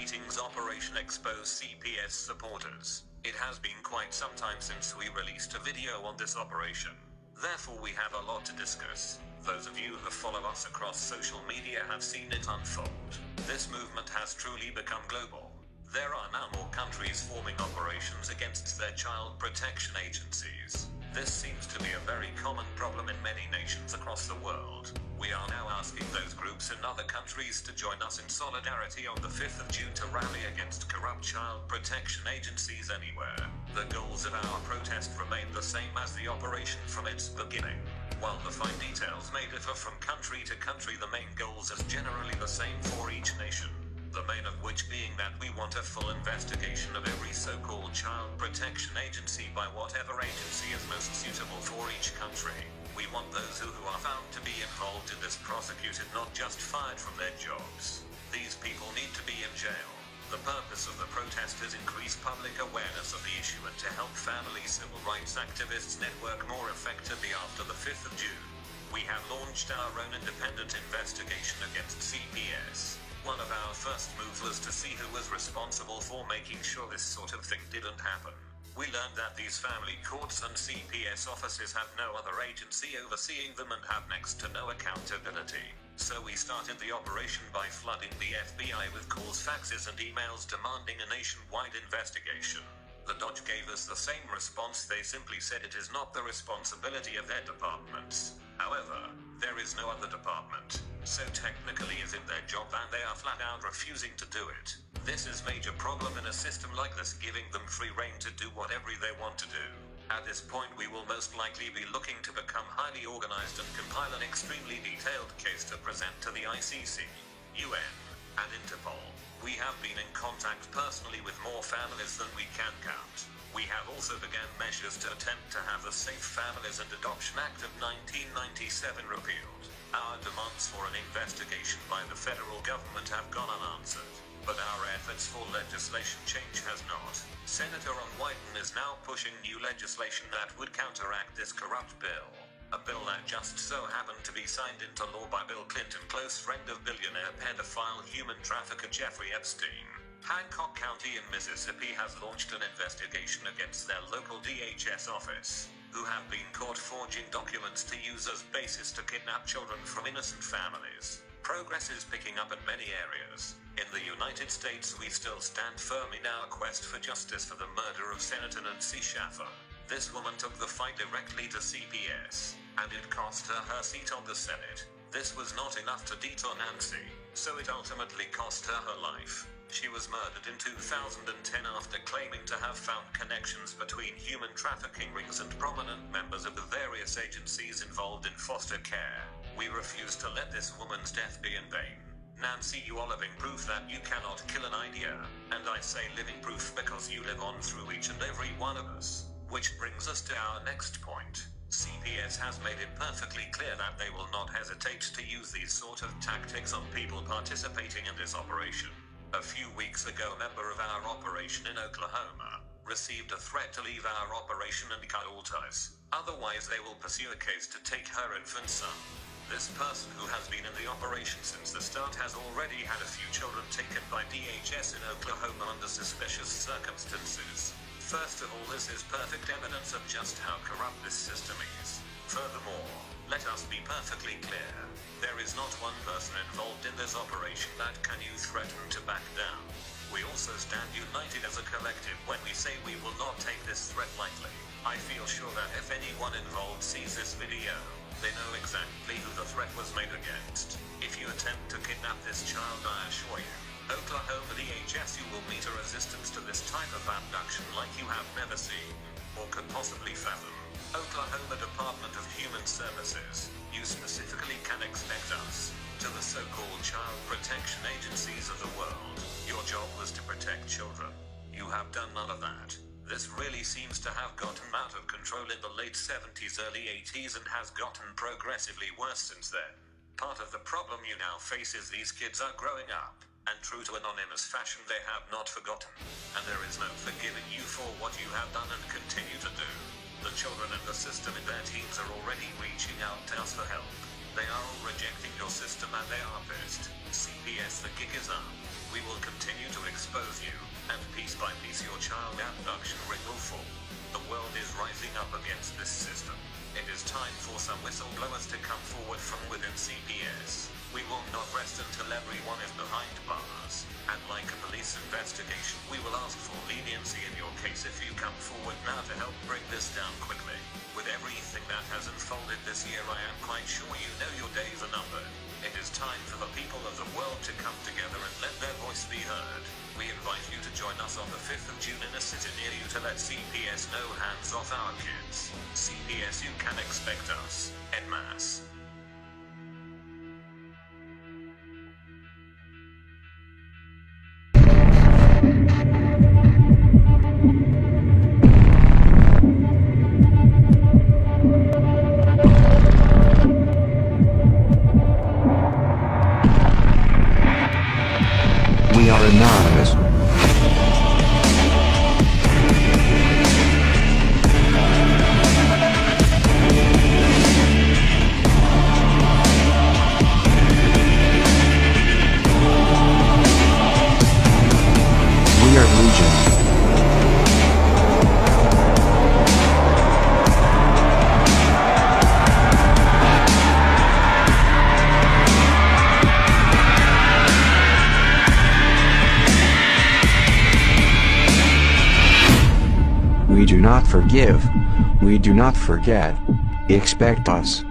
Greetings Operation Expose CPS supporters. It has been quite some time since we released a video on this operation. Therefore we have a lot to discuss. Those of you who follow us across social media have seen it unfold. This movement has truly become global. There are now more countries forming operations against their child protection agencies. This seems to be a very common problem in many nations across the world. We are now asking those groups in other countries to join us in solidarity on the 5th of June to rally against corrupt child protection agencies anywhere. The goals of our protest remain the same as the operation from its beginning. While the fine details may differ from country to country, the main goals are generally the same for each nation. The main of which being that we want a full investigation of every so-called child protection agency by whatever agency is most suitable for each country. We want those who are found to be involved in this prosecuted, not just fired from their jobs. These people need to be in jail. The purpose of the protest is increase public awareness of the issue and to help family civil rights activists network more effectively after the 5th of June. We have launched our own independent investigation against CPS. One of our first moves was to see who was responsible for making sure this sort of thing didn't happen. We learned that these family courts and CPS offices have no other agency overseeing them and have next to no accountability. So we started the operation by flooding the FBI with calls, faxes and emails demanding a nationwide investigation. The Dodge gave us the same response. They simply said it is not the responsibility of their departments. However, there is no other department, so technically is it their job and they are flat out refusing to do it. This is major problem in a system like this, giving them free rein to do whatever they want to do. At this point we will most likely be looking to become highly organized and compile an extremely detailed case to present to the ICC, UN, and Interpol. We have been in contact personally with more families than we can count. We have also begun measures to attempt to have the Safe Families and Adoption Act of 1997 repealed. Our demands for an investigation by the federal government have gone unanswered, but our efforts for legislation change has not. Senator Wyden is now pushing new legislation that would counteract this corrupt bill. A bill that just so happened to be signed into law by Bill Clinton, close friend of billionaire pedophile human trafficker Jeffrey Epstein. Hancock County in Mississippi has launched an investigation against their local DHS office, who have been caught forging documents to use as basis to kidnap children from innocent families. Progress is picking up in many areas. In the United States, we still stand firm in our quest for justice for the murder of Senator Nancy Schaffer. This woman took the fight directly to CPS, and it cost her seat on the Senate. This was not enough to deter Nancy, so it ultimately cost her life. She was murdered in 2010 after claiming to have found connections between human trafficking rings and prominent members of the various agencies involved in foster care. We refuse to let this woman's death be in vain. Nancy, you are living proof that you cannot kill an idea, and I say living proof because you live on through each and every one of us. Which brings us to our next point. CPS has made it perfectly clear that they will not hesitate to use these sort of tactics on people participating in this operation. A few weeks ago, a member of our operation in Oklahoma received a threat to leave our operation and kill us. Otherwise, they will pursue a case to take her infant son. This person, who has been in the operation since the start, has already had a few children taken by DHS in Oklahoma under suspicious circumstances. First of all, this is perfect evidence of just how corrupt this system is. Furthermore, let us be perfectly clear. There is not one person involved in this operation that can you threaten to back down. We also stand united as a collective when we say we will not take this threat lightly. I feel sure that if anyone involved sees this video, they know exactly who the threat was made against. If you attempt to kidnap this child, I assure you, Oklahoma DHS, you will meet a resistance to this type of abduction like you have never seen, or could possibly fathom. Oklahoma Department of Human Services, you specifically can expect us, to the so-called child protection agencies of the world. Your job was to protect children. You have done none of that. This really seems to have gotten out of control in the late 70s, early 80s, and has gotten progressively worse since then. Part of the problem you now face is these kids are growing up, and true to anonymous fashion, they have not forgotten. And there is no forgiving you for what you have done and continue to do. The children in the system and their teams are already reaching out to us for help. They are all rejecting your system and they are pissed. CPS, the gig is up. We will continue to release your child abduction ring will fall. The world is rising up against this system. It is time for some whistleblowers to come forward from within CPS. We will not rest until everyone is behind bars. And like a police investigation, we will ask for leniency in your case if you come forward now to help bring this down quickly. With everything that has unfolded this year, I am quite sure you know your days are numbered. It is time for the people of the world to come together and let their voice be heard. We invite you to join us on the 5th of June in a city near you to let CPS know hands off our kids. CPS, you can expect us en masse. We are anonymous. We are legion. We do not forgive. We do not forget. Expect us.